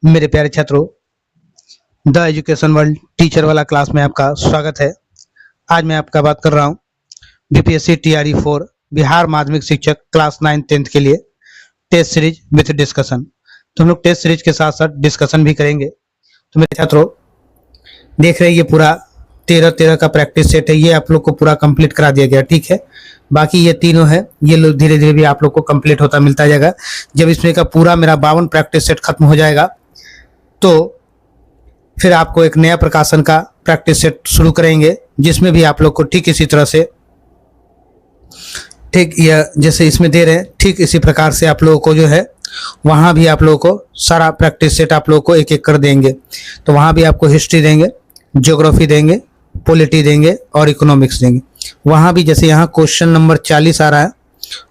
मेरे प्यारे छात्रों, द एजुकेशन वर्ल्ड टीचर वाला क्लास में आपका स्वागत है। आज मैं आपका बात कर रहा हूँ बीपीएससी टीआरई 4 बिहार माध्यमिक शिक्षक क्लास 9 10th के लिए टेस्ट सीरीज विथ डिस्कशन। तो हम लोग टेस्ट सीरीज के साथ साथ डिस्कशन भी करेंगे। तो मेरे छात्रों देख रहे हैं, ये पूरा 13 का प्रैक्टिस सेट है, ये आप लोग को पूरा कंप्लीट करा दिया गया। ठीक है, बाकी ये तीनों है, ये लोग धीरे धीरे भी आप लोग को कंप्लीट होता मिलता जाएगा। जब इसमें का पूरा मेरा 52 प्रैक्टिस सेट खत्म हो जाएगा तो फिर आपको एक नया प्रकाशन का प्रैक्टिस सेट शुरू करेंगे, जिसमें भी आप लोग को ठीक इसी तरह से, ठीक या जैसे इसमें दे रहे हैं ठीक इसी प्रकार से आप लोगों को जो है वहां भी आप लोगों को सारा प्रैक्टिस सेट आप लोगों को एक एक कर देंगे। तो वहां भी आपको हिस्ट्री देंगे, ज्योग्राफी देंगे, पॉलिटी देंगे और इकोनॉमिक्स देंगे। वहां भी जैसे यहाँ क्वेश्चन नंबर 40 आ रहा है,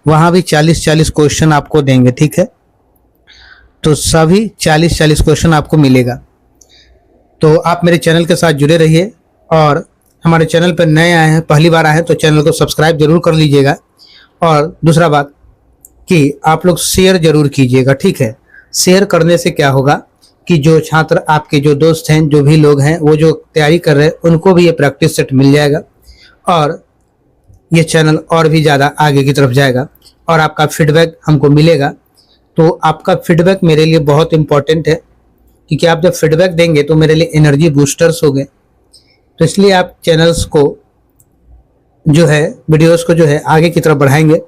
वहां भी 40 क्वेश्चन आपको देंगे। ठीक है, तो सभी 40 क्वेश्चन आपको मिलेगा। तो आप मेरे चैनल के साथ जुड़े रहिए, और हमारे चैनल पर नए आए हैं, पहली बार आए हैं, तो चैनल को सब्सक्राइब जरूर कर लीजिएगा। और दूसरा बात कि आप लोग शेयर जरूर कीजिएगा। ठीक है, शेयर करने से क्या होगा कि जो छात्र आपके जो दोस्त हैं, जो भी लोग हैं, वो जो तैयारी कर रहे हैं, उनको भी ये प्रैक्टिस सेट मिल जाएगा और ये चैनल और भी ज़्यादा आगे की तरफ जाएगा और आपका फीडबैक हमको मिलेगा। तो आपका फीडबैक मेरे लिए बहुत इंपॉर्टेंट है, क्योंकि आप जब फीडबैक देंगे तो मेरे लिए एनर्जी बूस्टर्स हो गए। तो इसलिए आप चैनल्स को जो है, वीडियोस को जो है आगे की तरफ बढ़ाएंगे,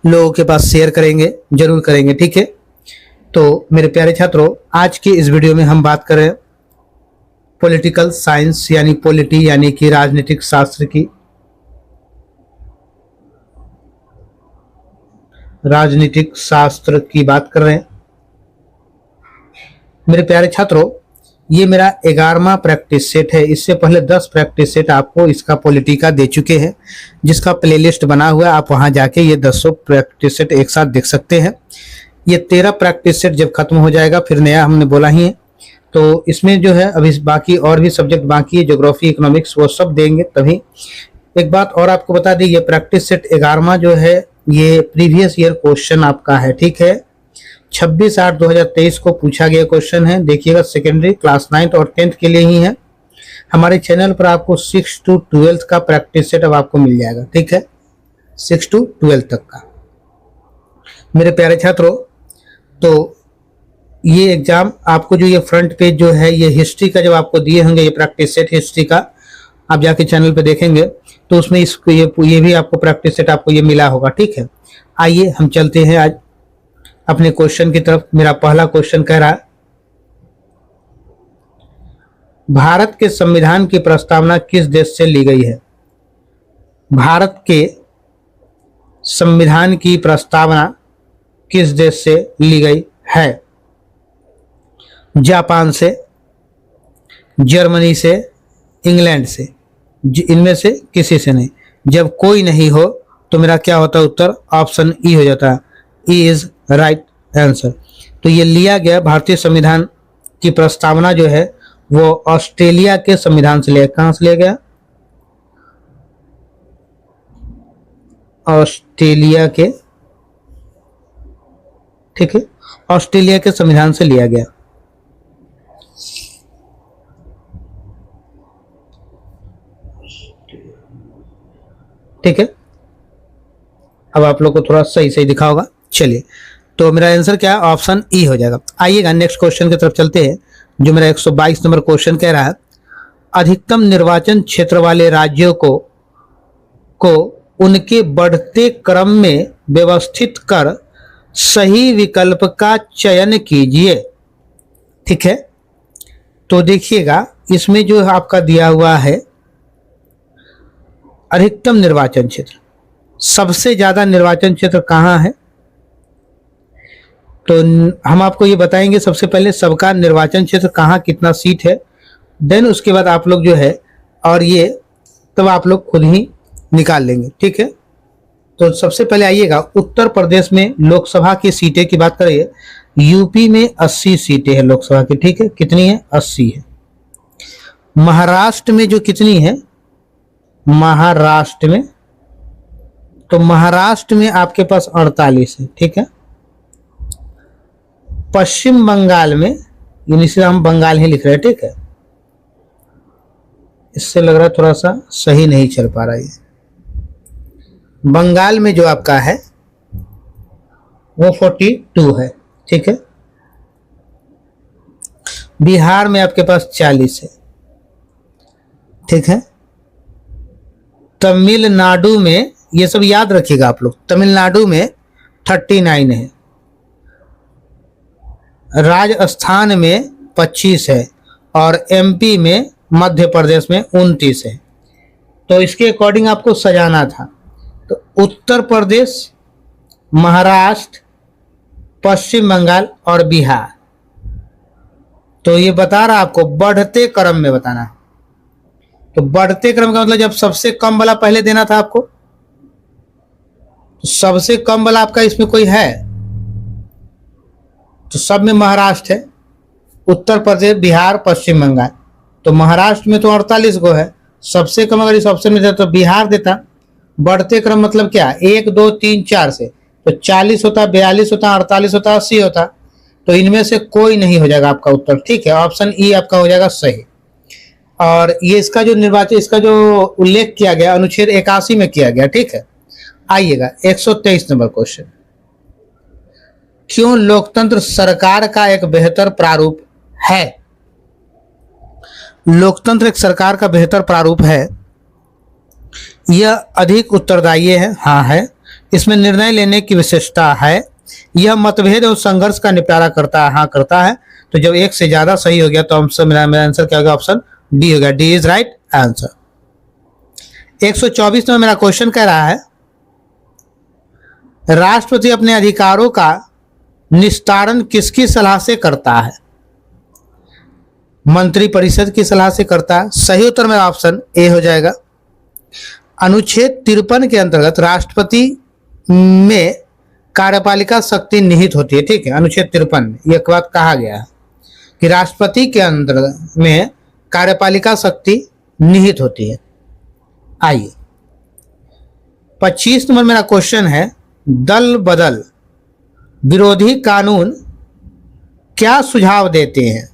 लोगों के पास शेयर करेंगे, जरूर करेंगे। ठीक है, तो मेरे प्यारे छात्रों, आज की इस वीडियो में हम बात करें पॉलिटिकल साइंस यानी पॉलिटी यानी कि राजनीतिक शास्त्र की, राजनीतिक शास्त्र की बात कर रहे हैं। मेरे प्यारे छात्रों, ये मेरा 11वां प्रैक्टिस सेट है। इससे पहले 10 प्रैक्टिस सेट आपको इसका पॉलिटी का दे चुके हैं, जिसका प्लेलिस्ट बना हुआ है। आप वहां जाके ये 10 प्रैक्टिस सेट एक साथ देख सकते हैं। ये 13 प्रैक्टिस सेट जब खत्म हो जाएगा, फिर नया हमने बोला ही है, तो इसमें जो है अभी बाकी और भी सब्जेक्ट बाकी है, ज्योग्राफी, इकोनॉमिक्स, वो सब देंगे तभी। एक बात और आपको बता दी, ये प्रैक्टिस सेट 11वां जो है ये प्रीवियस ईयर क्वेश्चन आपका है। ठीक है, 26/8/2023 को पूछा गया क्वेश्चन है। देखिएगा, सेकेंडरी क्लास 9 और 10th के लिए ही है। हमारे चैनल पर आपको 6 to 12 का प्रैक्टिस सेट अब आपको मिल जाएगा। ठीक है, 6 to 12 तक का। मेरे प्यारे छात्रों, तो ये एग्जाम आपको जो ये फ्रंट पेज जो है, ये हिस्ट्री का जब आपको दिए होंगे, ये प्रैक्टिस सेट हिस्ट्री का आप जाके चैनल पे देखेंगे तो उसमें इसको ये भी आपको प्रैक्टिस सेट आपको ये मिला होगा। ठीक है, आइए हम चलते हैं आज अपने क्वेश्चन की तरफ। मेरा पहला क्वेश्चन कह रहा है, भारत के संविधान की प्रस्तावना किस देश से ली गई है? भारत के संविधान की प्रस्तावना किस देश से ली गई है? जापान से, जर्मनी से, इंग्लैंड से, इनमें से किसी से नहीं। जब कोई नहीं हो तो मेरा क्या होता है उत्तर? ऑप्शन ई हो जाता है। E is right answer. तो ये लिया गया, भारतीय संविधान की प्रस्तावना जो है वो ऑस्ट्रेलिया के संविधान से लिया। कहां से लिया गया? ऑस्ट्रेलिया के, ठीक है, ऑस्ट्रेलिया के संविधान से लिया गया। ठीक है, अब आप लोग को थोड़ा सही दिखा होगा। चलिए, तो मेरा आंसर क्या है? ऑप्शन ई हो जाएगा। आइएगा नेक्स्ट क्वेश्चन की तरफ चलते हैं, जो मेरा 122 नंबर क्वेश्चन कह रहा है, अधिकतम निर्वाचन क्षेत्र वाले राज्यों को उनके बढ़ते क्रम में व्यवस्थित कर सही विकल्प का चयन कीजिए। ठीक है, तो देखिएगा, इसमें जो आपका दिया हुआ है अधिकतम निर्वाचन क्षेत्र, सबसे ज्यादा निर्वाचन क्षेत्र कहाँ है? तो हम आपको ये बताएंगे सबसे पहले सबका निर्वाचन क्षेत्र कहाँ, कितना सीट है, देन उसके बाद आप लोग जो है और ये तब आप लोग खुद ही निकाल लेंगे। ठीक है, तो सबसे पहले आइएगा, उत्तर प्रदेश में लोकसभा की सीटें की बात करें, यूपी में 80 सीटें हैं लोकसभा की। ठीक है, कितनी है? 80 है। महाराष्ट्र में जो कितनी है? महाराष्ट्र में, तो महाराष्ट्र में आपके पास 48 है। ठीक है, पश्चिम बंगाल में, यानी से हम बंगाल ही लिख रहे हैं, ठीक है। इससे लग रहा है थोड़ा सा सही नहीं चल पा रहा है। बंगाल में जो आपका है वो 42 है, ठीक है। बिहार में आपके पास 40 है, ठीक है। तमिलनाडु में, ये सब याद रखिएगा आप लोग, तमिलनाडु में 39 है, राजस्थान में 25 है और एमपी में, मध्य प्रदेश में 29 है। तो इसके अकॉर्डिंग आपको सजाना था। तो उत्तर प्रदेश, महाराष्ट्र, पश्चिम बंगाल और बिहार, तो ये बता रहा आपको बढ़ते क्रम में बताना। तो बढ़ते क्रम का मतलब जब सबसे कम वाला पहले देना था आपको, तो सबसे कम वाला आपका इसमें कोई है तो सब में महाराष्ट्र है, उत्तर प्रदेश, बिहार, पश्चिम बंगाल। तो महाराष्ट्र में तो 48 गो है, सबसे कम अगर इस ऑप्शन में देता तो बिहार देता। बढ़ते क्रम मतलब क्या, 1 2 3 4 से, तो 40 होता, 42 होता, 48 होता, 80 होता। तो इनमें से कोई नहीं हो जाएगा आपका उत्तर, ठीक है। ऑप्शन ई आपका हो जाएगा सही। और ये इसका जो निर्वाचन, इसका जो उल्लेख किया गया अनुच्छेद 81 में किया गया, ठीक है। आइएगा 123 नंबर क्वेश्चन। क्यों लोकतंत्र सरकार का एक बेहतर प्रारूप है? लोकतंत्र एक सरकार का बेहतर प्रारूप है। यह अधिक उत्तरदायी है, हाँ है। इसमें निर्णय लेने की विशेषता है। यह मतभेद और संघर्ष का निपटारा करता है, हाँ करता है। तो जब एक से ज्यादा सही हो गया तो मेरा आंसर क्या होगा, ऑप्शन डी हो गया। D is right answer. 124 में मेरा क्वेश्चन कह रहा है, राष्ट्रपति अपने अधिकारों का निस्तारण किसकी सलाह से करता है? मंत्रिपरिषद की सलाह से करता है। सही उत्तर मेरा ऑप्शन ए हो जाएगा। अनुच्छेद 53 के अंतर्गत राष्ट्रपति में कार्यपालिका शक्ति निहित होती है, ठीक है। अनुच्छेद 53 में यह बात कहा गया है कि राष्ट्रपति के अंदर में कार्यपालिका शक्ति निहित होती है। आइए 25 नंबर मेरा क्वेश्चन है, दल बदल विरोधी कानून क्या सुझाव देते हैं?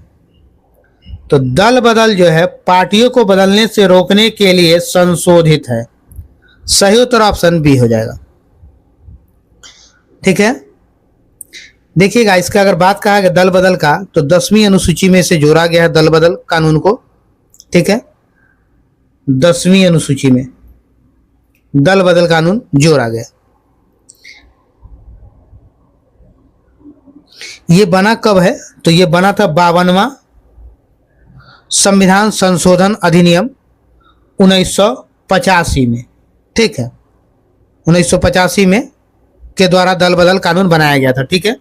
तो दल बदल जो है पार्टियों को बदलने से रोकने के लिए संशोधित है। सही उत्तर ऑप्शन बी हो जाएगा, ठीक है। देखिएगा इसका अगर बात कहा गया दल बदल का, तो 10वीं अनुसूची में से जोड़ा गया है दल बदल कानून को, ठीक है। 10वीं अनुसूची में दल बदल कानून जोड़ा गया। ये बना कब है? तो ये बना था 52वां संविधान संशोधन अधिनियम 1985 में, ठीक है। 1985 में के द्वारा दल बदल कानून बनाया गया था, ठीक है।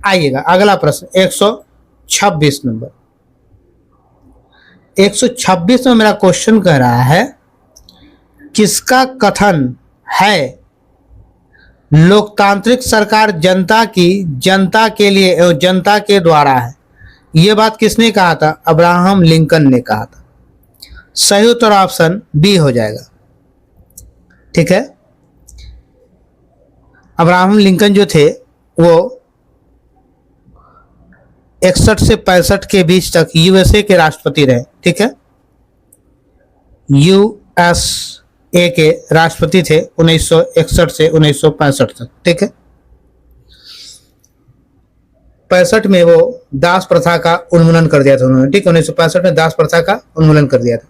आइएगा अगला प्रश्न 126 नंबर। 126 में मेरा क्वेश्चन कह रहा है, किसका कथन है लोकतांत्रिक सरकार जनता की, जनता के लिए एवं जनता के द्वारा है? यह बात किसने कहा था? अब्राहम लिंकन ने कहा था। सही उत्तर ऑप्शन बी हो जाएगा, ठीक है। अब्राहम लिंकन जो थे वो 61 से 65 के बीच तक यूएसए के राष्ट्रपति रहे, ठीक है। यूएसए के राष्ट्रपति थे 1961 से 1965 तक, ठीक है। 65 में वो दास प्रथा का उन्मूलन कर दिया था उन्होंने, ठीक है। 1965 में दास प्रथा का उन्मूलन कर दिया था।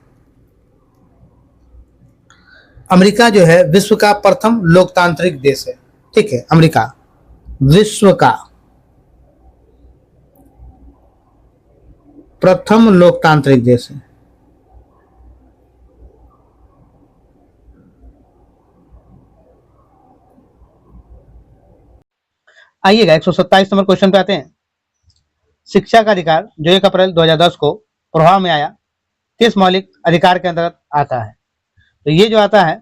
अमेरिका जो है विश्व का प्रथम लोकतांत्रिक देश है, ठीक है। अमेरिका विश्व का प्रथम लोकतांत्रिक देश है। आइएगा 127 नंबर क्वेश्चन पे आते हैं। शिक्षा का अधिकार जो 1 अप्रैल 2010 को प्रभाव में आया, किस मौलिक अधिकार के अंतर्गत आता है? तो ये जो आता है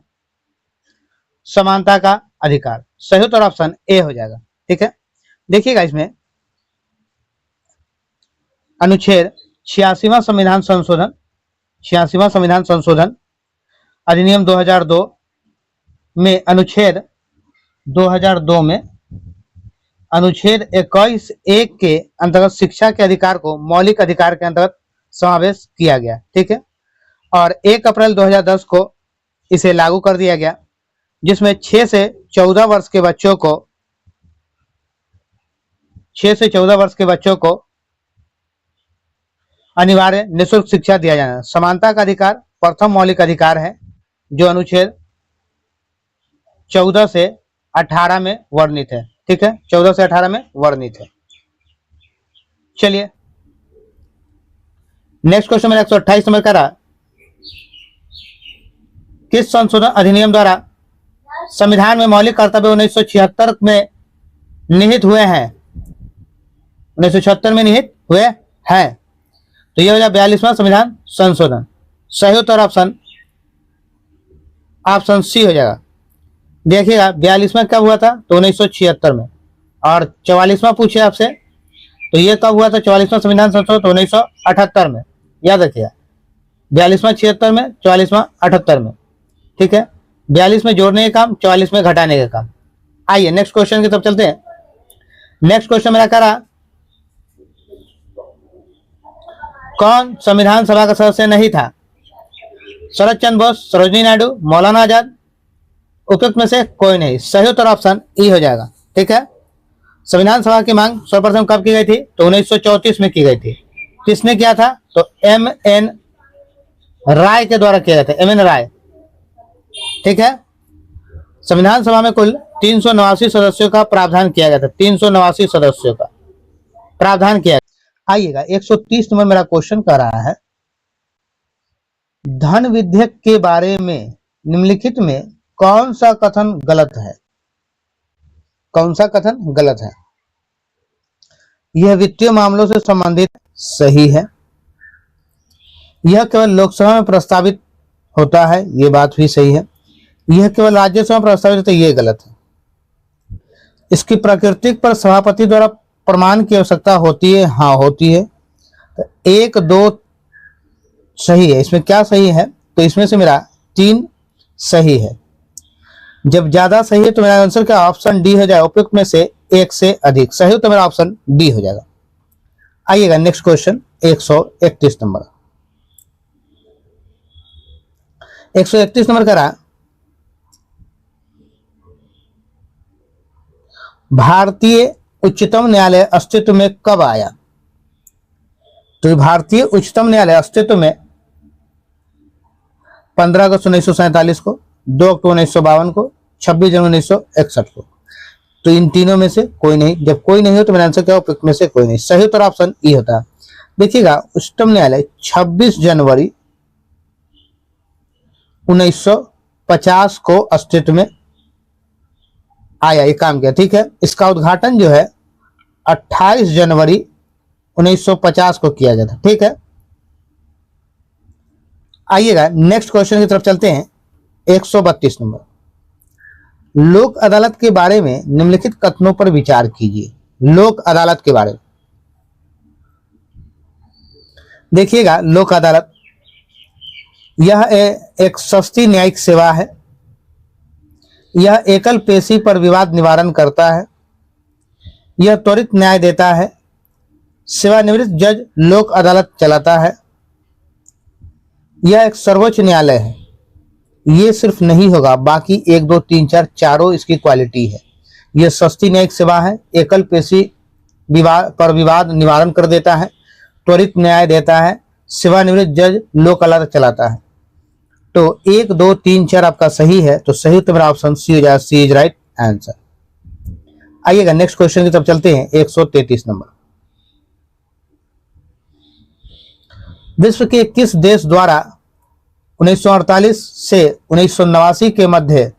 समानता का अधिकार। सही उत्तर ऑप्शन ए हो जाएगा, ठीक है। देखिएगा इसमें अनुच्छेद 86वां संविधान संशोधन, 86वां संविधान संशोधन अधिनियम 2002 में, अनुच्छेद 2002 में अनुच्छेद 21(1) के अंतर्गत शिक्षा के अधिकार को मौलिक अधिकार के अंतर्गत समावेश किया गया। ठीक है, और 1 अप्रैल 2010 को इसे लागू कर दिया गया, जिसमें 6 से 14 वर्ष के बच्चों को 6 से 14 वर्ष के बच्चों को अनिवार्य निःशुल्क शिक्षा दिया जाना। समानता का अधिकार प्रथम मौलिक अधिकार है, जो अनुच्छेद 14 से 18 में वर्णित है। ठीक है, 14 से 18 में वर्णित है। चलिए नेक्स्ट क्वेश्चन मेरा 128 नंबर का रहा, किस संशोधन अधिनियम द्वारा संविधान में मौलिक कर्तव्य 1976 में निहित हुए हैं? 1976 में निहित हुए हैं, तो यह हो जाए 42वां संविधान संशोधन। सही उत्तर ऑप्शन सी हो जाएगा। देखिएगा 42वां कब हुआ था, तो 1976 में, और 44वां पूछे आपसे तो ये कब हुआ था 44वां संविधान संशोधन, तो 1978 में। याद रखिएगा 42वां 76 में, 44वां 78 में। ठीक है, 42 में जोड़ने का काम, 44 में घटाने का काम। आइए नेक्स्ट क्वेश्चन की तरफ चलते हैं। नेक्स्ट क्वेश्चन मेरा करा, कौन संविधान सभा का सदस्य नहीं था? शरद चंद्र बोस, सरोजिनी नायडू, मौलाना आजाद, उपयुक्त में से कोई नहीं। सही उत्तर ऑप्शन ई हो जाएगा। ठीक है, संविधान सभा की मांग सर्वप्रथम कब की गई थी, तो 1934 में की गई थी। किसने किया था, तो M.N. राय के द्वारा किया गया था, M.N. राय। ठीक है, संविधान सभा में कुल 389 सदस्यों का प्रावधान किया गया था, 389 सदस्यों का प्रावधान किया गया। आइएगा 130 नंबर मेरा क्वेश्चन कर रहा है, धन विधेयक के बारे में निम्नलिखित में कौन सा कथन गलत है? कौन सा कथन गलत है? यह वित्तीय मामलों से संबंधित सही है। यह केवल लोकसभा में प्रस्तावित होता है, यह बात भी सही है। यह केवल राज्यसभा में प्रस्तावित होता है, यह गलत है। इसकी प्रकृति पर सभापति द्वारा प्रमाण की आवश्यकता होती है, हाँ होती है। तो 1, 2 सही है। इसमें क्या सही है, तो इसमें से मेरा 3 सही है। जब ज्यादा सही है तो मेरा आंसर क्या ऑप्शन डी हो जाएगा, उपयुक्त में से 1 से अधिक। सही हो तो मेरा ऑप्शन डी हो जाएगा। आइएगा नेक्स्ट क्वेश्चन 131 नंबर। 131 नंबर का रहा, भारतीय उच्चतम न्यायालय अस्तित्व में कब आया? तो भारतीय उच्चतम न्यायालय अस्तित्व में 15 अगस्त 1947 को, 2 अक्टूबर 1952 को, 26 जनवरी 1961 को। तो इन तीनों में से कोई नहीं। जब कोई नहीं हो तो मेरा आंसर क्या, उपयुक्त में से कोई नहीं। सही उत्तर ऑप्शन ई होता है। देखिएगा उच्चतम न्यायालय 26 जनवरी 1950 को अस्तित्व में आया, ये काम किया। ठीक है, इसका उद्घाटन जो है 28 जनवरी 1950 को किया गया था। ठीक है, आइएगा नेक्स्ट क्वेश्चन की तरफ चलते हैं। 132 नंबर, लोक अदालत के बारे में निम्नलिखित कथनों पर विचार कीजिए। लोक अदालत के बारे में देखिएगा, लोक अदालत यह एक सस्ती न्यायिक सेवा है। यह एकल पेशी पर विवाद निवारण करता है। यह त्वरित न्याय देता है। सेवानिवृत्त जज लोक अदालत चलाता है। यह एक सर्वोच्च न्यायालय है। ये सिर्फ नहीं होगा, बाकी 1, 2, 3, 4 चारों इसकी क्वालिटी है। यह सस्ती न्यायिक सेवा है, एकल पेशी पर विवाद निवारण कर देता है, त्वरित न्याय देता है, सेवानिवृत्त जज लोक अदालत चलाता है। तो 1, 2, 3, 4 आपका सही है। तो सही उत्तर मेरा ऑप्शन सी हो जाएगा, सी इज राइट आंसर। आइएगा नेक्स्ट क्वेश्चन की तरफ चलते हैं। 133 नंबर, विश्व के किस देश द्वारा 1948 से 1989 के मध्य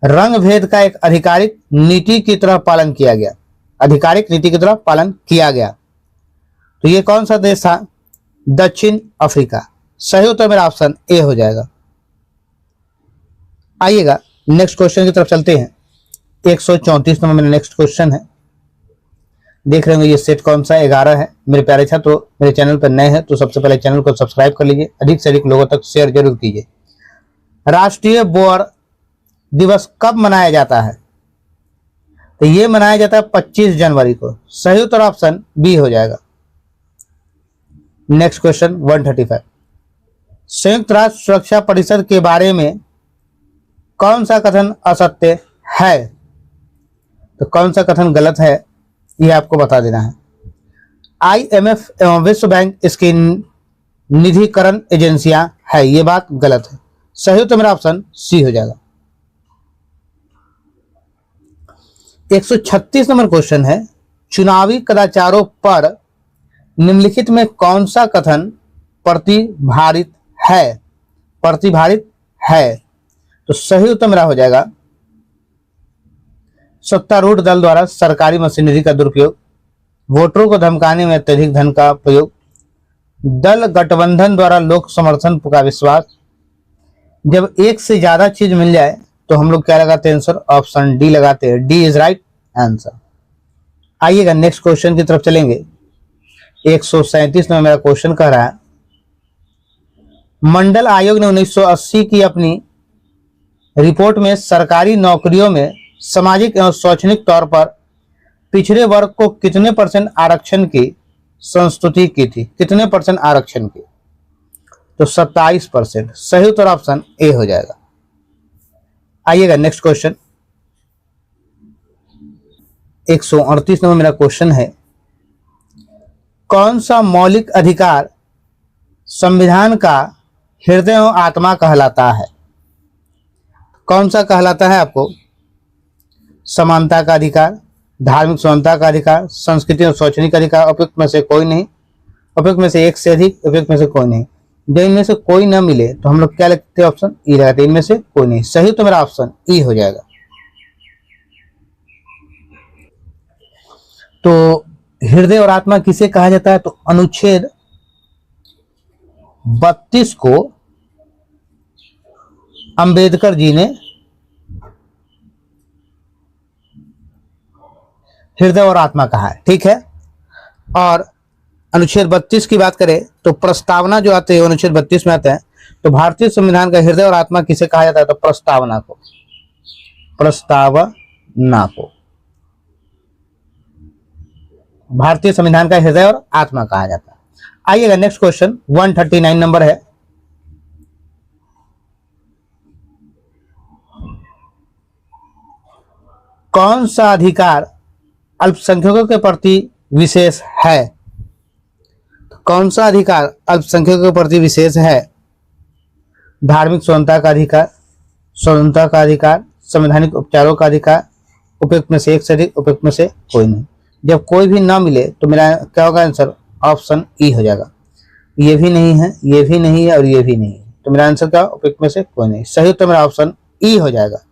रंग भेद का एक आधिकारिक नीति की तरह पालन किया गया? आधिकारिक नीति की तरह पालन किया गया, तो ये कौन सा देश था? दक्षिण अफ्रीका। सही उत्तर मेरा ऑप्शन ए हो जाएगा। आइएगा नेक्स्ट क्वेश्चन की तरफ चलते हैं। 134 नंबर मेरा नेक्स्ट क्वेश्चन है। देख रहे होंगे ये सेट कौन सा 11 है। मेरे प्यारे छात्रों, तो मेरे चैनल पर नए हैं तो सबसे पहले चैनल को सब्सक्राइब कर लीजिए, अधिक से अधिक लोगों तक शेयर जरूर कीजिए। राष्ट्रीय बोअर दिवस कब मनाया जाता है? तो ये मनाया जाता है 25 जनवरी को। सही उत्तर ऑप्शन बी हो जाएगा। नेक्स्ट क्वेश्चन 135, संयुक्त राष्ट्र सुरक्षा परिषद के बारे में कौन सा कथन असत्य है? तो कौन सा कथन गलत है यह आपको बता देना है। IMF एवं विश्व बैंक इसकी निधिकरण एजेंसियां है, ये बात गलत है। सही उत्तर मेरा ऑप्शन सी हो जाएगा। 136 नंबर क्वेश्चन है, चुनावी कदाचारों पर निम्नलिखित में कौन सा कथन प्रतिभारित है? प्रतिभारित है, तो सही उत्तर मेरा हो जाएगा सत्तारूढ़ दल द्वारा सरकारी मशीनरी का दुरुपयोग, वोटरों को धमकाने में अत्यधिक धन का प्रयोग, दल गठबंधन द्वारा लोक समर्थन का विश्वास। जब एक से ज्यादा चीज मिल जाए तो हम लोग क्या लगाते हैं आंसर? ऑप्शन डी लगाते हैं। D is right answer. आइएगा नेक्स्ट क्वेश्चन की तरफ चलेंगे। 137 में मेरा क्वेश्चन कह रहा है, मंडल आयोग ने 1980 की अपनी रिपोर्ट में सरकारी नौकरियों में सामाजिक एवं शैक्षणिक तौर पर पिछड़े वर्ग को कितने % आरक्षण की संस्तुति की थी? कितने % आरक्षण की? तो 27%। सही उत्तर ऑप्शन ए हो जाएगा। आइएगा नेक्स्ट क्वेश्चन 138 नंबर मेरा क्वेश्चन है, कौन सा मौलिक अधिकार संविधान का हृदय एवं आत्मा कहलाता है? कौन सा कहलाता है आपको? समानता का अधिकार, धार्मिक समानता का अधिकार, संस्कृति और शैक्षणिक अधिकार, उपयुक्त में से कोई नहीं, उपयुक्त में से एक से अधिक, उपयुक्त में से कोई नहीं। जब इनमें से कोई ना मिले तो हम लोग क्या लिखते हैं? ऑप्शन ई लगाते हैं। इनमें से कोई नहीं। सही तो मेरा ऑप्शन ई हो जाएगा। तो हृदय और आत्मा किसे कहा जाता है? तो अनुच्छेद 32 को अंबेडकर जी ने हृदय और आत्मा कहा है, ठीक है। और अनुच्छेद 32 की बात करें तो प्रस्तावना जो आते हैं अनुच्छेद 32 में आते हैं। तो भारतीय संविधान का हृदय और आत्मा किसे कहा जाता है? तो प्रस्तावना को, प्रस्तावना को भारतीय संविधान का हृदय और आत्मा कहा जाता है। आइएगा नेक्स्ट क्वेश्चन 139 नंबर है, कौन सा अधिकार अल्पसंख्यकों के प्रति विशेष है? कौन सा अधिकार अल्पसंख्यकों के प्रति विशेष है? धार्मिक स्वतंत्रता का अधिकार, स्वतंत्रता का अधिकार, संवैधानिक उपचारों का अधिकार, उपयुक्त में से एक से अधिक, उपयुक्त में से कोई नहीं। जब कोई भी ना मिले तो मेरा क्या होगा आंसर? ऑप्शन ई हो जाएगा। ये भी नहीं है, ये भी नहीं है और ये भी नहीं है, तो मेरा आंसर क्या? उपयुक्त में से कोई नहीं। सही तो मेरा ऑप्शन ई हो जाएगा।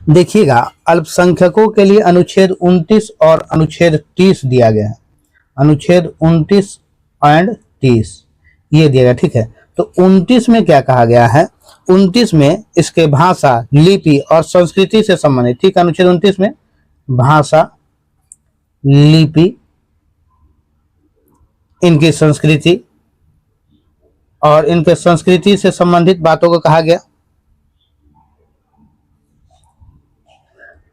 देखिएगा अल्पसंख्यकों के लिए अनुच्छेद 29 और अनुच्छेद 30 दिया गया है। अनुच्छेद 29 एंड 30 ये दिया गया, ठीक है। तो 29 में क्या कहा गया है? 29 में इसके भाषा, लिपि और संस्कृति से संबंधित, ठीक है। अनुच्छेद 29 में भाषा, लिपि, इनकी संस्कृति और इनके संस्कृति से संबंधित बातों को कहा गया।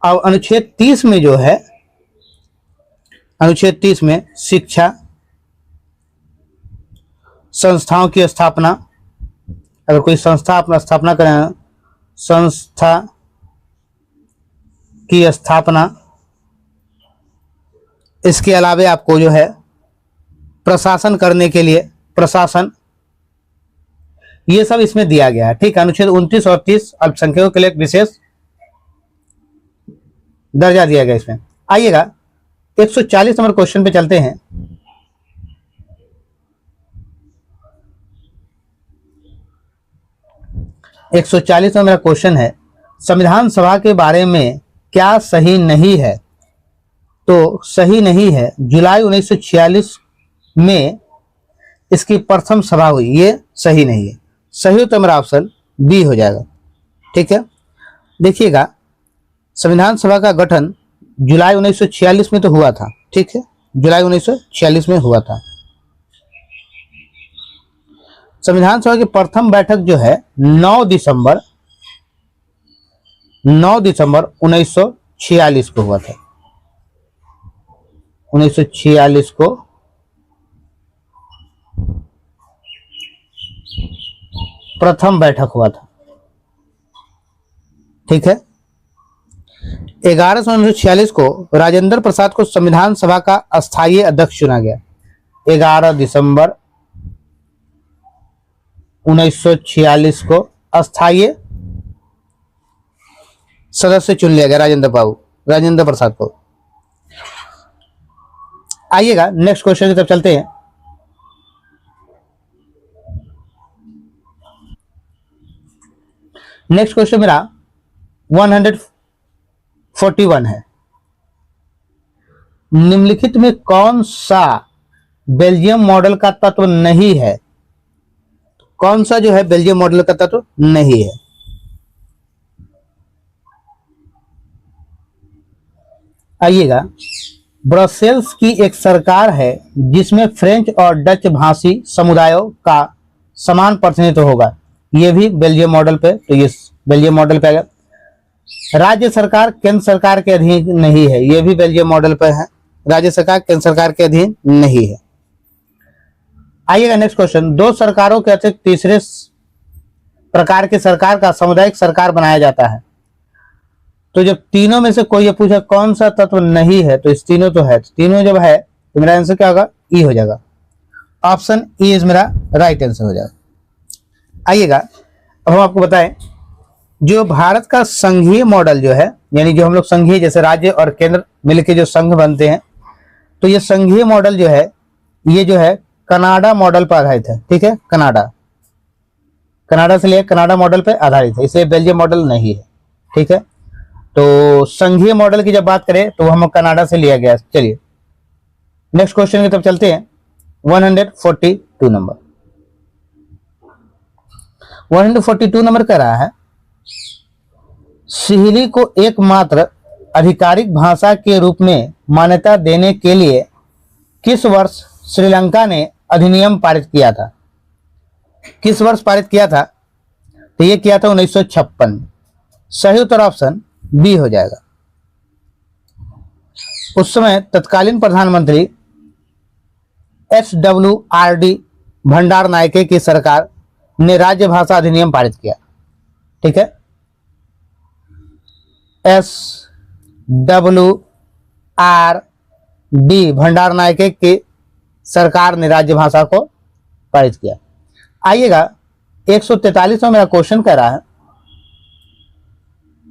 अब अनुच्छेद 30 में जो है, अनुच्छेद 30 में शिक्षा, संस्थाओं की स्थापना, अगर कोई संस्था अपना स्थापना करें, संस्था की स्थापना, इसके अलावे आपको जो है प्रशासन करने के लिए प्रशासन, ये सब इसमें दिया गया है, ठीक है। अनुच्छेद 29 और 30 अल्पसंख्यकों के लिए एक विशेष दर्जा दिया गया इसमें। आइएगा 140 नंबर क्वेश्चन पे चलते हैं। एक 140 में मेरा क्वेश्चन है, संविधान सभा के बारे में क्या सही नहीं है? तो सही नहीं है, जुलाई 1946 में इसकी प्रथम सभा हुई, ये सही नहीं है। सही तो मेरा ऑप्शन बी हो जाएगा, ठीक है। देखिएगा संविधान सभा का गठन जुलाई 1946 में तो हुआ था, ठीक है, जुलाई 1946 में हुआ था। संविधान सभा की प्रथम बैठक जो है 9 9 दिसंबर 1946 को हुआ था। 1946 को प्रथम बैठक हुआ था। ठीक है। 11 को राजेंद्र प्रसाद को संविधान सभा का अस्थायी अध्यक्ष चुना गया। 11 दिसंबर 1946 को अस्थायी सदस्य चुन लिया गया राजेंद्र प्रसाद को। आइएगा नेक्स्ट क्वेश्चन की तरफ चलते हैं। नेक्स्ट क्वेश्चन मेरा 141 है। निम्नलिखित में कौन सा बेल्जियम मॉडल का तत्व नहीं है? कौन सा जो है बेल्जियम मॉडल का तत्व नहीं है? आइएगा, ब्रसेल्स की एक सरकार है जिसमें फ्रेंच और डच भाषी समुदायों का समान प्रतिनिधित्व होगा। यह भी बेल्जियम मॉडल पे, तो ये बेल्जियम मॉडल पे आएगा। राज्य सरकार केंद्र सरकार के अधीन नहीं है, यह भी बेल्जियम मॉडल पे है। राज्य सरकार केंद्र सरकार के अधीन नहीं है। आइएगा नेक्स्ट क्वेश्चन, दो सरकारों के अतिरिक्त तीसरे प्रकार की सरकार का सामुदायिक सरकार बनाया जाता है। तो जब तीनों में से कोई ये पूछा कौन सा तत्व नहीं है, तो इस तीनों तो है, तो तीनों जब है तो मेरा आंसर क्या होगा? ई हो जाएगा। ऑप्शन ई इज मेरा राइट आंसर हो जाएगा। आइएगा, अब हम आपको बताएं, जो भारत का संघीय मॉडल जो है, यानी जो हम लोग संघीय जैसे राज्य और केंद्र मिलकर जो संघ बनते हैं, तो ये संघीय मॉडल जो है, ये जो है कनाडा मॉडल पर आधारित है। ठीक है, कनाडा से लिए कनाडा मॉडल पर आधारित है, इसलिए बेल्जियम मॉडल नहीं है। ठीक है, तो संघीय मॉडल की जब बात करें तो हम कनाडा से लिया गया। चलिए नेक्स्ट क्वेश्चन की तरफ चलते हैं। 142 नंबर 142 नंबर कह रहा है, सिहली को एकमात्र आधिकारिक भाषा के रूप में मान्यता देने के लिए किस वर्ष श्रीलंका ने अधिनियम पारित किया था? किस वर्ष पारित किया था? तो ये किया था 1956। सही उत्तर ऑप्शन बी हो जाएगा। उस समय तत्कालीन प्रधानमंत्री SWRD भंडार नायके की सरकार ने राज्य भाषा अधिनियम पारित किया। ठीक है, SWRD भंडार नायके की सरकार ने राज्य भाषा को पारित किया। आइएगा, 143 में मेरा क्वेश्चन कह रहा है,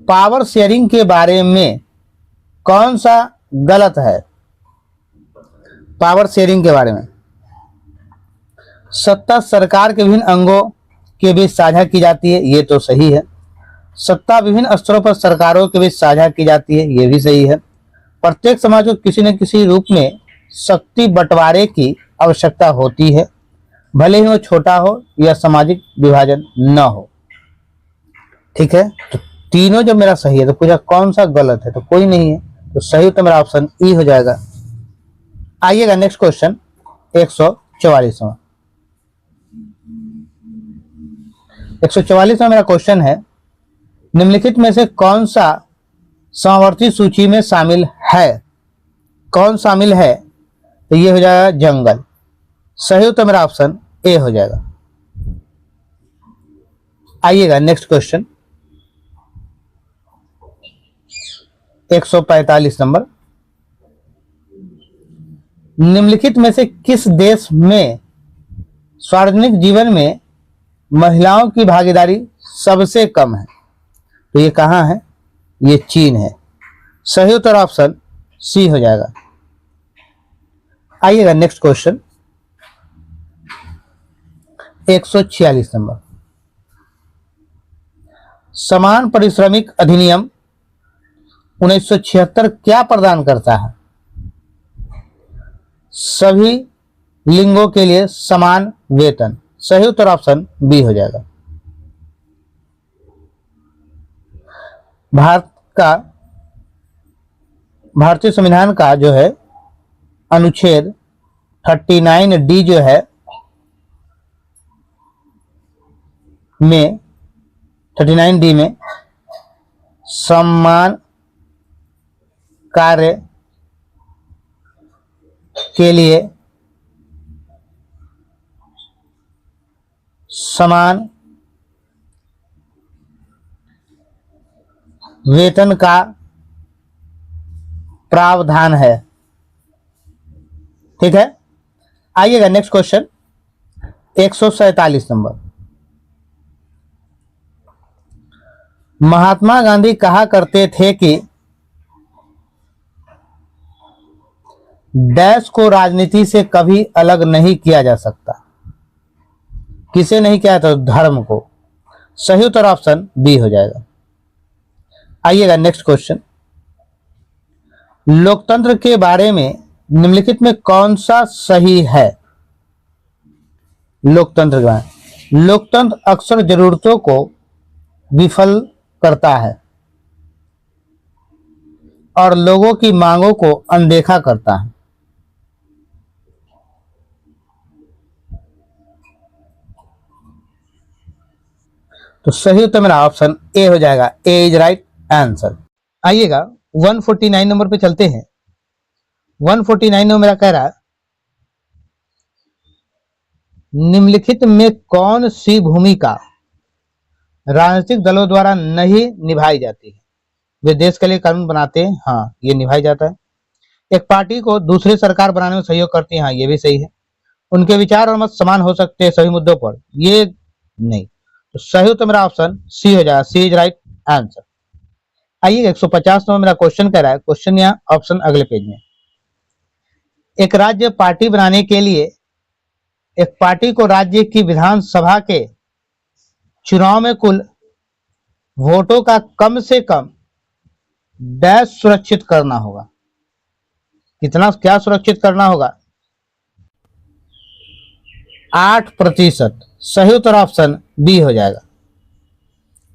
पावर शेयरिंग के बारे में कौन सा गलत है? पावर शेयरिंग के बारे में, सत्ता सरकार के विभिन्न अंगों के बीच साझा की जाती है, ये तो सही है। सत्ता विभिन्न स्तरों पर सरकारों के बीच साझा की जाती है, ये भी सही है। प्रत्येक समाज को किसी न किसी रूप में शक्ति बंटवारे की आवश्यकता होती है, भले ही वो छोटा हो या सामाजिक विभाजन न हो। ठीक है, तो तीनों जब मेरा सही है तो पूछा कौन सा गलत है, तो कोई नहीं है, तो सही तो मेरा ऑप्शन ई हो जाएगा। आइएगा नेक्स्ट क्वेश्चन 144 में। 144 में मेरा क्वेश्चन है, निम्नलिखित में से कौन सा समवर्ती सूची में शामिल है? कौन शामिल है? तो ये हो जाएगा जंगल। सही तो मेरा ऑप्शन ए हो जाएगा। आइएगा नेक्स्ट क्वेश्चन 145 नंबर, निम्नलिखित में से किस देश में सार्वजनिक जीवन में महिलाओं की भागीदारी सबसे कम है? तो ये कहाँ है? ये चीन है। सही उत्तर ऑप्शन सी हो जाएगा। आइएगा नेक्स्ट क्वेश्चन 146 नंबर, समान पारिश्रमिक अधिनियम 1976 क्या प्रदान करता है? सभी लिंगों के लिए समान वेतन। सही उत्तर ऑप्शन बी हो जाएगा। भारतीय संविधान का जो है अनुच्छेद 39D जो है में 39D में सम्मान कार्य के लिए समान वेतन का प्रावधान है। ठीक है, आइएगा next question 147 number. Mahatma Gandhi कहा करते थे कि डैश को राजनीति से कभी अलग नहीं किया जा सकता। किसे नहीं किया तो धर्म को। सही उत्तर ऑप्शन बी हो जाएगा। आइएगा नेक्स्ट क्वेश्चन। लोकतंत्र के बारे में निम्नलिखित में कौन सा सही है? लोकतंत्र के बारे में, लोकतंत्र अक्सर जरूरतों को विफल करता है और लोगों की मांगों को अनदेखा करता है। तो सही उत्तर मेरा ऑप्शन ए हो जाएगा। ए इज राइट आंसर। आइएगा 149 नंबर पे चलते हैं। 149 नंबर मेरा कह रहा है निम्नलिखित में कौन सी भूमिका राजनीतिक दलों द्वारा नहीं निभाई जाती है? वे देश के लिए कानून बनाते हैं, हाँ ये निभाई जाता है। एक पार्टी को दूसरी सरकार बनाने में सहयोग करती है, हाँ ये भी सही है। उनके विचार और मत समान हो सकते हैं सभी मुद्दों पर, ये नहीं। तो सही उत्तर मेरा ऑप्शन सी हो जाएगा। सी इज राइट आंसर। आइए 150 नंबर मेरा क्वेश्चन कह रहा है। क्वेश्चन यहाँ ऑप्शन अगले पेज में। एक राज्य पार्टी बनाने के लिए एक पार्टी को राज्य की विधानसभा के चुनाव में कुल वोटों का कम से कम डैश सुरक्षित करना होगा। कितना, क्या सुरक्षित करना होगा? 8%। सही उत्तर ऑप्शन बी हो जाएगा।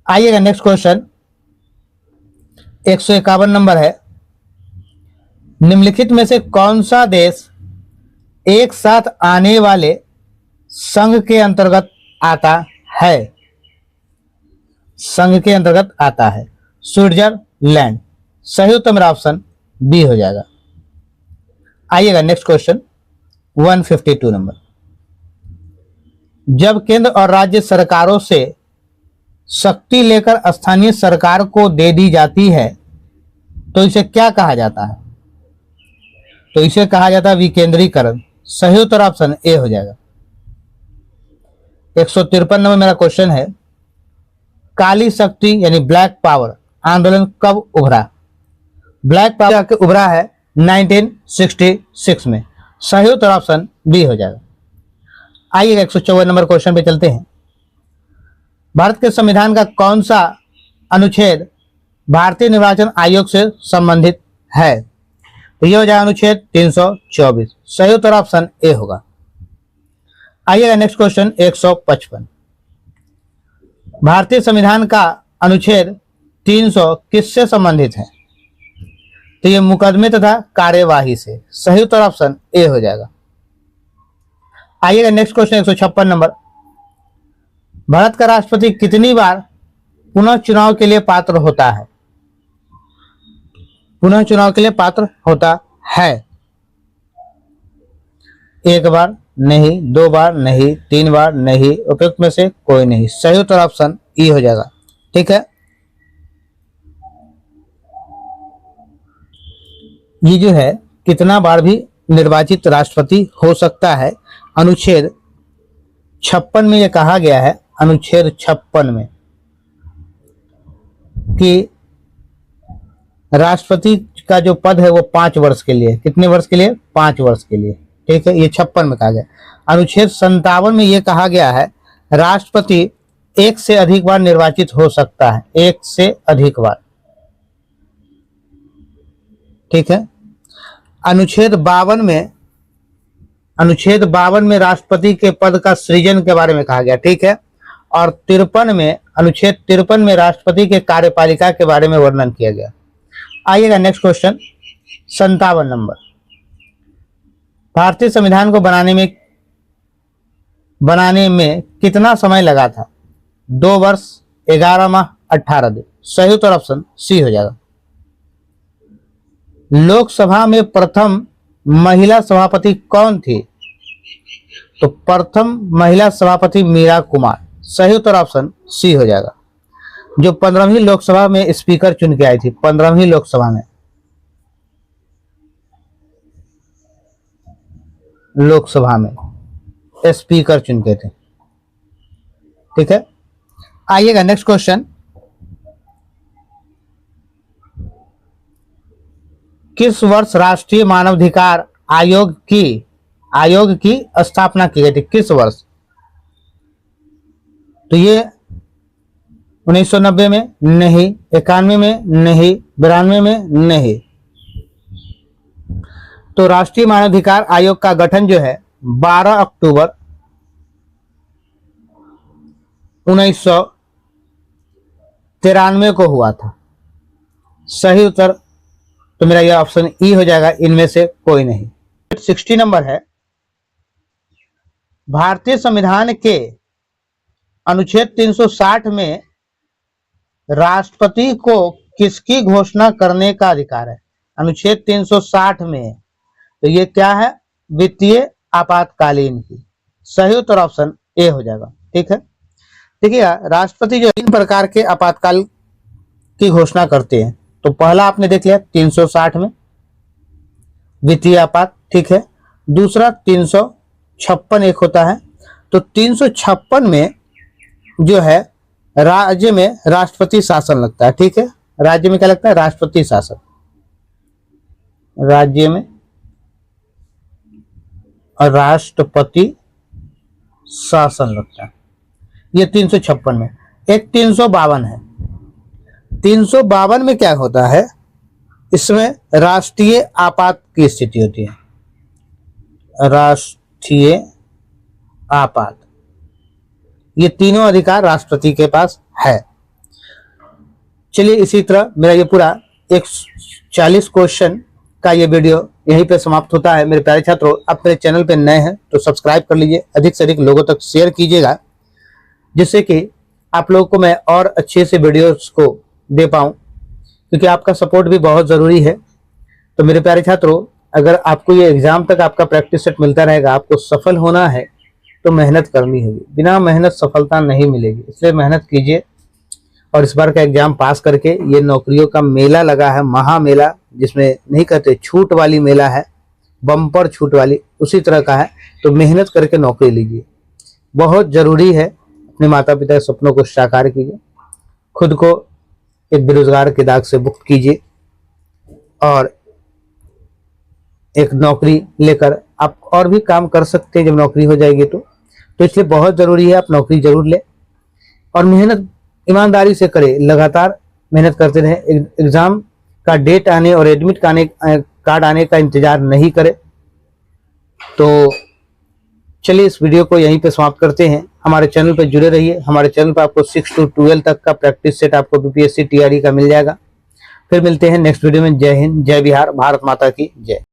आइएगा नेक्स्ट क्वेश्चन 151 नंबर है। निम्नलिखित में से कौन सा देश एक साथ आने वाले संघ के अंतर्गत आता है? संघ के अंतर्गत आता है स्विट्जरलैंड। सही उत्तर मेरा ऑप्शन बी हो जाएगा। आइएगा नेक्स्ट क्वेश्चन 152 नंबर। जब केंद्र और राज्य सरकारों से शक्ति लेकर स्थानीय सरकार को दे दी जाती है तो इसे क्या कहा जाता है? तो इसे कहा जाता है विकेंद्रीकरण। सही उत्तर ऑप्शन ए हो जाएगा। 153 नंबर मेरा क्वेश्चन है काली शक्ति यानी ब्लैक पावर आंदोलन कब उभरा? ब्लैक पावर उभरा है 1966 में। सही उत्तर ऑप्शन बी हो जाएगा। आइए 154 नंबर क्वेश्चन पे चलते हैं। भारत के संविधान का कौन सा अनुच्छेद भारतीय निर्वाचन आयोग से संबंधित है? तो यह हो जाएगा अनुच्छेद 324। सही उत्तर ऑप्शन ए होगा। आइएगा नेक्स्ट क्वेश्चन 155। भारतीय संविधान का अनुच्छेद 300 किससे संबंधित है? तो ये मुकदमे तथा कार्यवाही से। सही उत्तर ऑप्शन ए हो जाएगा। आइएगा नेक्स्ट क्वेश्चन 156 नंबर। भारत का राष्ट्रपति कितनी बार पुनः चुनाव के लिए पात्र होता है? पुनः चुनाव के लिए पात्र होता है। एक बार नहीं, दो बार नहीं, तीन बार नहीं, उपयुक्त में से कोई नहीं। सही उत्तर ऑप्शन ई हो जाएगा। ठीक है, ये जो है कितना बार भी निर्वाचित राष्ट्रपति हो सकता है, अनुच्छेद 56 में यह कहा गया है, अनुच्छेद 56 में कि राष्ट्रपति का जो पद है वो 5 वर्ष के लिए, कितने वर्ष के लिए? 5 वर्ष के लिए। ठीक है, ये 56 में कहा गया। अनुच्छेद 57 में यह कहा गया है राष्ट्रपति एक से अधिक बार निर्वाचित हो सकता है, एक से अधिक बार। ठीक है, अनुच्छेद 52 में राष्ट्रपति के पद का सृजन के बारे में कहा गया। ठीक है, और 53 में, अनुच्छेद 53 में राष्ट्रपति के कार्यपालिका के बारे में वर्णन किया गया। आइएगा नेक्स्ट क्वेश्चन 57 नंबर। भारतीय संविधान को बनाने में कितना समय लगा था? 2 वर्ष, 11 माह, 18 दिन। सही उत्तर ऑप्शन सी हो जाएगा। लोकसभा में प्रथम महिला सभापति कौन थी? तो प्रथम महिला सभापति मीरा कुमार। सही उत्तर ऑप्शन सी हो जाएगा। जो 15वीं लोकसभा में स्पीकर चुन के आई थी, 15वीं लोकसभा में स्पीकर चुन के थे। ठीक है, आइएगा नेक्स्ट क्वेश्चन। किस वर्ष राष्ट्रीय मानवाधिकार आयोग की स्थापना की गई थी? किस वर्ष? तो ये 1990 में नहीं, 91 में नहीं, 92 में नहीं। तो राष्ट्रीय मानवाधिकार आयोग का गठन जो है 12 अक्टूबर 1993 को हुआ था। सही उत्तर तो मेरा यह ऑप्शन ई हो जाएगा, इनमें से कोई नहीं। 60 नंबर है, भारतीय संविधान के अनुच्छेद 360 में राष्ट्रपति को किसकी घोषणा करने का अधिकार है? अनुच्छेद 360 में, तो ये क्या है? वित्तीय आपातकालीन की। सही उत्तर ऑप्शन ए हो जाएगा। ठीक है, देखिए राष्ट्रपति जो 3 प्रकार के आपातकाल की घोषणा करते हैं। तो पहला आपने देख लिया 360 में वित्तीय आपात, ठीक है। दूसरा 356 एक होता है। तो 356 में जो है राज्य में राष्ट्रपति शासन लगता है। ठीक है, राज्य में क्या लगता है? राष्ट्रपति शासन। राज्य में राष्ट्रपति शासन लगता है, ये 356 में। एक 352 है। 352 में क्या होता है? इसमें राष्ट्रीय आपात की स्थिति होती है, राष्ट्रीय आपात। ये तीनों अधिकार राष्ट्रपति के पास है। चलिए, इसी तरह मेरा ये पूरा 140 क्वेश्चन का ये वीडियो यहीं पे समाप्त होता है। मेरे प्यारे छात्रों, आप मेरे चैनल पे नए हैं तो सब्सक्राइब कर लीजिए, अधिक से अधिक लोगों तक शेयर कीजिएगा, जिससे कि आप लोगों को मैं और अच्छे से वीडियोस को दे पाऊँ, क्योंकि आपका सपोर्ट भी बहुत ज़रूरी है। तो मेरे प्यारे छात्रों, अगर आपको ये एग्ज़ाम तक आपका प्रैक्टिस सेट मिलता रहेगा, आपको सफल होना है तो मेहनत करनी होगी। बिना मेहनत सफलता नहीं मिलेगी, इसलिए मेहनत कीजिए। और इस बार का एग्ज़ाम पास करके, ये नौकरियों का मेला लगा है, महामेला, जिसमें नहीं कहते छूट वाली मेला है, बम्पर छूट वाली, उसी तरह का है। तो मेहनत करके नौकरी लीजिए, बहुत ज़रूरी है। अपने माता पिता के सपनों को साकार कीजिए, खुद को एक बेरोजगार के दाग से मुक्त कीजिए, और एक नौकरी लेकर आप और भी काम कर सकते हैं जब नौकरी हो जाएगी तो इसलिए बहुत ज़रूरी है आप नौकरी जरूर लें और मेहनत ईमानदारी से करें, लगातार मेहनत करते रहें। एग्ज़ाम का डेट आने और एडमिट कार्ड आने का इंतज़ार नहीं करें। तो चलिए, इस वीडियो को यहीं पे समाप्त करते हैं। हमारे चैनल पर जुड़े रहिए। हमारे चैनल पर आपको 6 to 12 तक का प्रैक्टिस सेट आपको बीपीएससी टीआरई का मिल जाएगा। फिर मिलते हैं नेक्स्ट वीडियो में। जय हिंद, जय बिहार, भारत माता की जय।